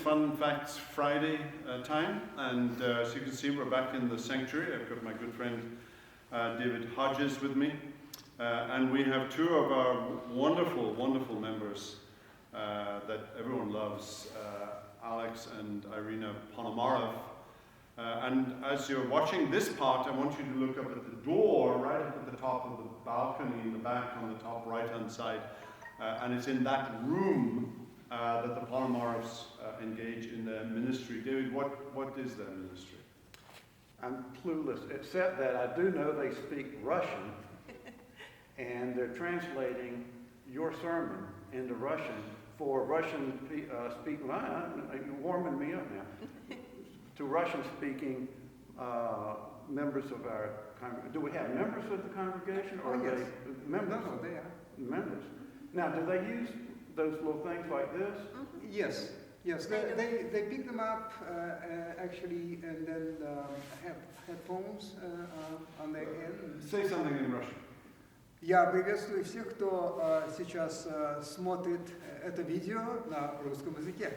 Fun Facts Friday time, and as you can see, we're back in the sanctuary. I've got my good friend David Hodges with me, and we have two of our wonderful, wonderful members that everyone loves, Alex and Irina Ponomarevs. And as you're watching this part, I want you to look up at the door, right up at the top of the balcony in the back on the top right-hand side, and it's in that room that the Ponomarevs engage in their ministry. David, what is their ministry? I'm clueless, except that I do know they speak Russian, and they're translating your sermon into Russian for Russian speaking. You're warming me up now. To Russian-speaking members of our congregation. Do we have members of the congregation, or yes. members? No, they are Members. Now, do they use those little things like this? Mm-hmm. Yes. They pick them up actually, and then have headphones on their head. Say something in Russian. Я приветствую всех, кто сейчас смотрит это видео на русском языке.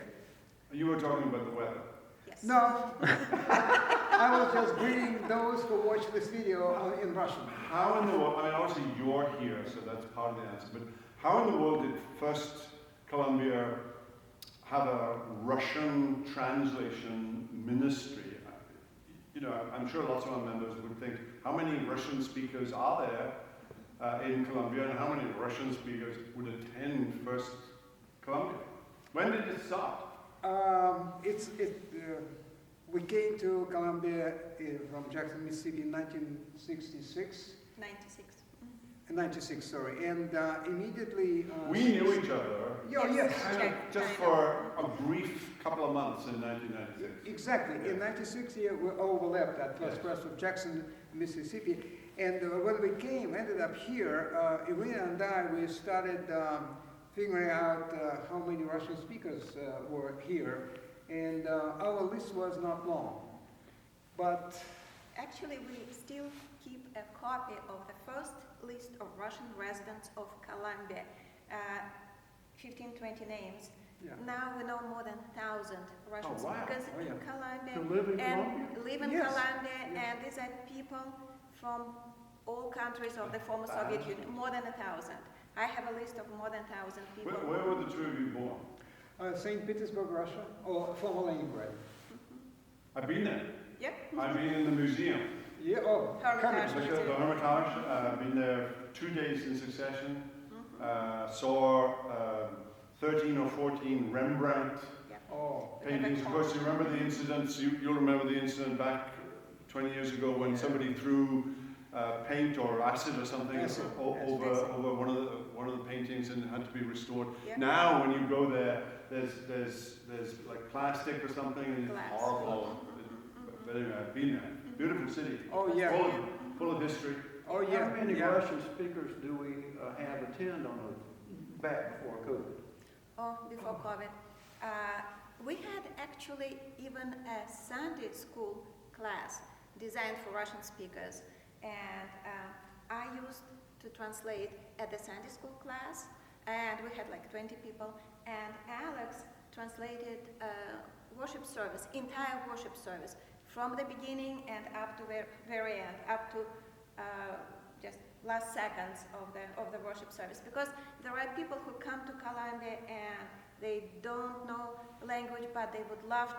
You were talking about the weather. Yes. No, I was just greeting those who watch this video in Russian. How in the world, I mean, obviously you're here, so that's part of the answer, but how in the world did First Columbia have a Russian translation ministry? You know, I'm sure lots of our members would think, how many Russian speakers are there in Columbia, and how many Russian speakers would attend First Columbia? When did it start? We came to Columbia from Jackson, Mississippi in 1966. 96. 96, sorry, and immediately... we knew each other. Yes. Just for a brief couple of months in 1996. Exactly. Yeah. In 96, we overlapped at First Presbyterian Jackson, Mississippi. And when we ended up here, Irina and I, we started figuring out how many Russian speakers were here. And our list was not long. But Actually, we still keep a copy of the first list of Russian residents of Columbia, 15-20 names. yeah. Now we know more than 1,000 Russian Oh, wow. speakers Oh, yeah. in Columbia. To live in and Columbia? live in Yes. Columbia, Yes. and these are people from all countries of the former Soviet Union, more than 1,000. I have a list of more than 1,000 people. Where were the two of you born? St. Petersburg, Russia, or former Leningrad. I've been there. Yep. I've been in the museum. Yeah, oh, Hermitage. Hermitage. The Hermitage. I've been there 2 days in succession. Saw 13 or 14 Rembrandt Oh, paintings. Of course, you remember the incidents. You'll remember the incident back 20 years ago when somebody threw paint or acid or something over one of the paintings and it had to be restored. Yeah. Now, when you go there, there's like plastic or something, and it's Glass. horrible. But anyway, I've been there. Beautiful city. oh yeah. Full of history. Oh yeah. How many yeah. Russian speakers do we have attend on a back before COVID? Oh, before COVID. We had actually even a Sunday school class designed for Russian speakers. And I used to translate at the Sunday school class, and we had like 20 people. And Alex translated worship service, entire worship service, from the beginning and up to the very end, up to just last seconds of the worship service. Because there are people who come to Columbia and they don't know language, but they would love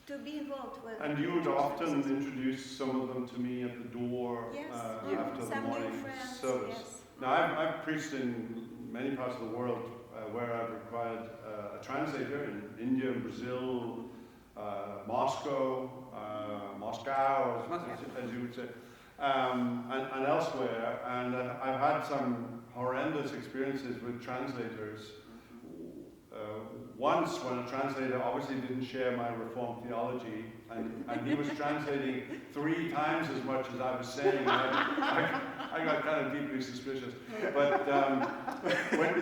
to be involved with. And you would often introduce some of them to me at the door Yes. after the Some new morning friends, service. yes. Now, I've preached in many parts of the world where I've required a translator in India, Brazil, Moscow, as you would say, and elsewhere. And I've had some horrendous experiences with translators. Once, when a translator obviously didn't share my Reformed theology, and he was translating 3 times as much as I was saying, I got kind of deeply suspicious. But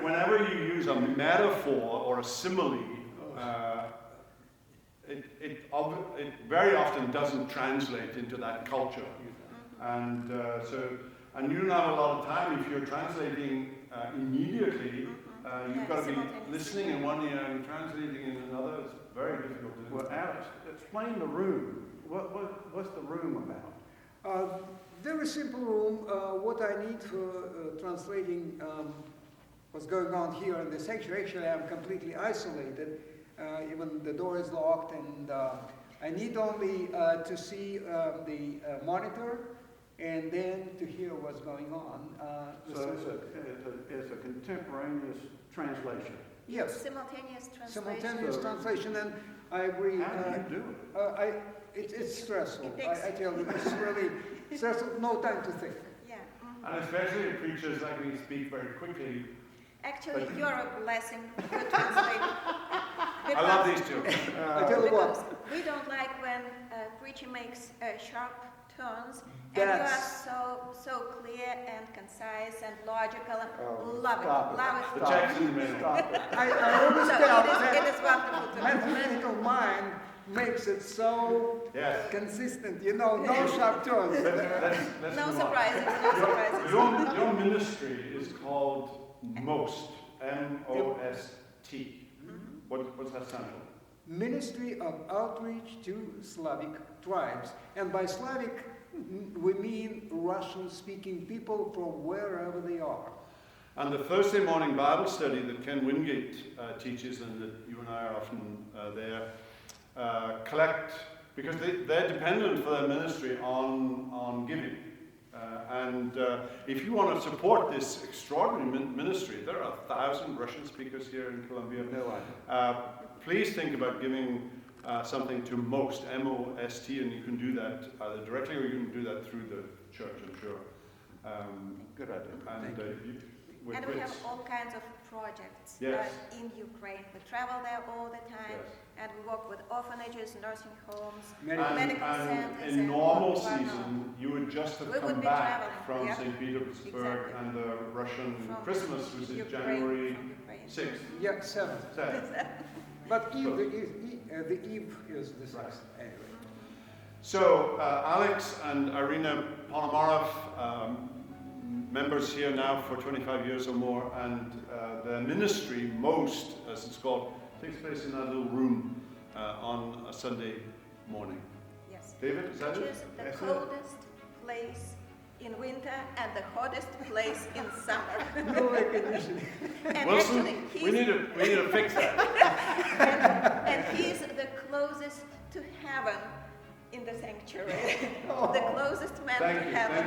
whenever you use a metaphor or a simile, it very often doesn't translate into that culture. And you don't have a lot of time if you're translating immediately. You've got to be listening in one ear and translating in another. It's very difficult to do. Well, Alex, explain the room. What's the room about? Very simple room. What I need for translating what's going on here in the sanctuary. Actually, I'm completely isolated. Even the door is locked, and I need only to see the monitor and then to hear what's going on. So it's a contemporaneous translation. Yes. Simultaneous translation. Simultaneous translation, and I agree. How do you do it? It's stressful. It takes- I tell you, it's really stressful. No time to think. Yeah. And especially preachers like me speak very quickly. Actually, you're a blessing, good translator. I love these two. I tell you Because what. we don't like when preacher makes sharp turns, and you are That's- so clear and concise and logical. Oh, Love it, stop it. love The it. Jackson in the middle. Stop it. I always So tell it that is wonderful to know. mathematical mind makes it so Yes. consistent. You know, no sharp turns. Let's No move on. surprises, no surprises. Your ministry is called MOST, M-O-S-T. What's that stand for? Ministry of Outreach to Slavic Tribes. And by Slavic, we mean Russian-speaking people from wherever they are. And the Thursday morning Bible study that Ken Wingate teaches, and that you and I are often there, collect, because they're dependent for their ministry on giving. And if you want to support this extraordinary ministry, there are 1,000 Russian speakers here in Colombia. No idea. Please think about giving something to MOST, M-O-S-T, and you can do that either directly or you can do that through the church, I'm sure. Good idea. And we're And we have quits. all kinds of projects Yes. in Ukraine. We travel there all the time, Yes. and we work with orphanages, nursing homes, Medical- medical centers. in and normal whatnot. season, you would just have We would come be back traveling, from yeah. St. Petersburg Exactly. and the Russian From Christmas, which is Ukraine, January from Ukraine. 6th. Yeah, 7th. 7th. But the eve is the 6th. Anyway. So, Alex and Irina Ponomarev, members here now for 25 years or more, and their ministry, MOST, as it's called, takes place in that little room on a Sunday morning. Yes. David, is that Which it? is the That's it? coldest place in winter and the hottest place in summer. No air conditioning. And Wilson, actually, we need to fix that. and he's the closest to heaven in the sanctuary. The closest man Thank to you heaven.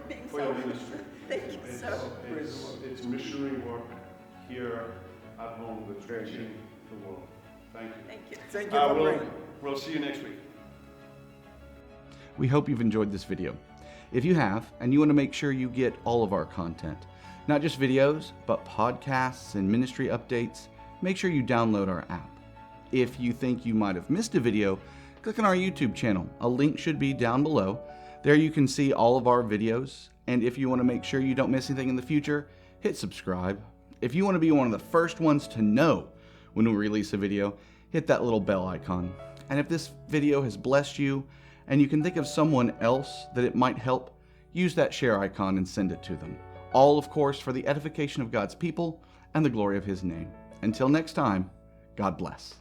Being for your so- ministry. Thank you so. It's missionary work here at home that's reaching the world. Thank you. Thank you. Thank you for praying. We'll see you next week. We hope you've enjoyed this video. If you have, and you want to make sure you get all of our content, not just videos, but podcasts and ministry updates, make sure you download our app. If you think you might have missed a video, click on our YouTube channel. A link should be down below. There you can see all of our videos, and if you want to make sure you don't miss anything in the future, hit subscribe. If you want to be one of the first ones to know when we release a video, hit that little bell icon. And if this video has blessed you, and you can think of someone else that it might help, use that share icon and send it to them. All, of course, for the edification of God's people and the glory of His name. Until next time, God bless.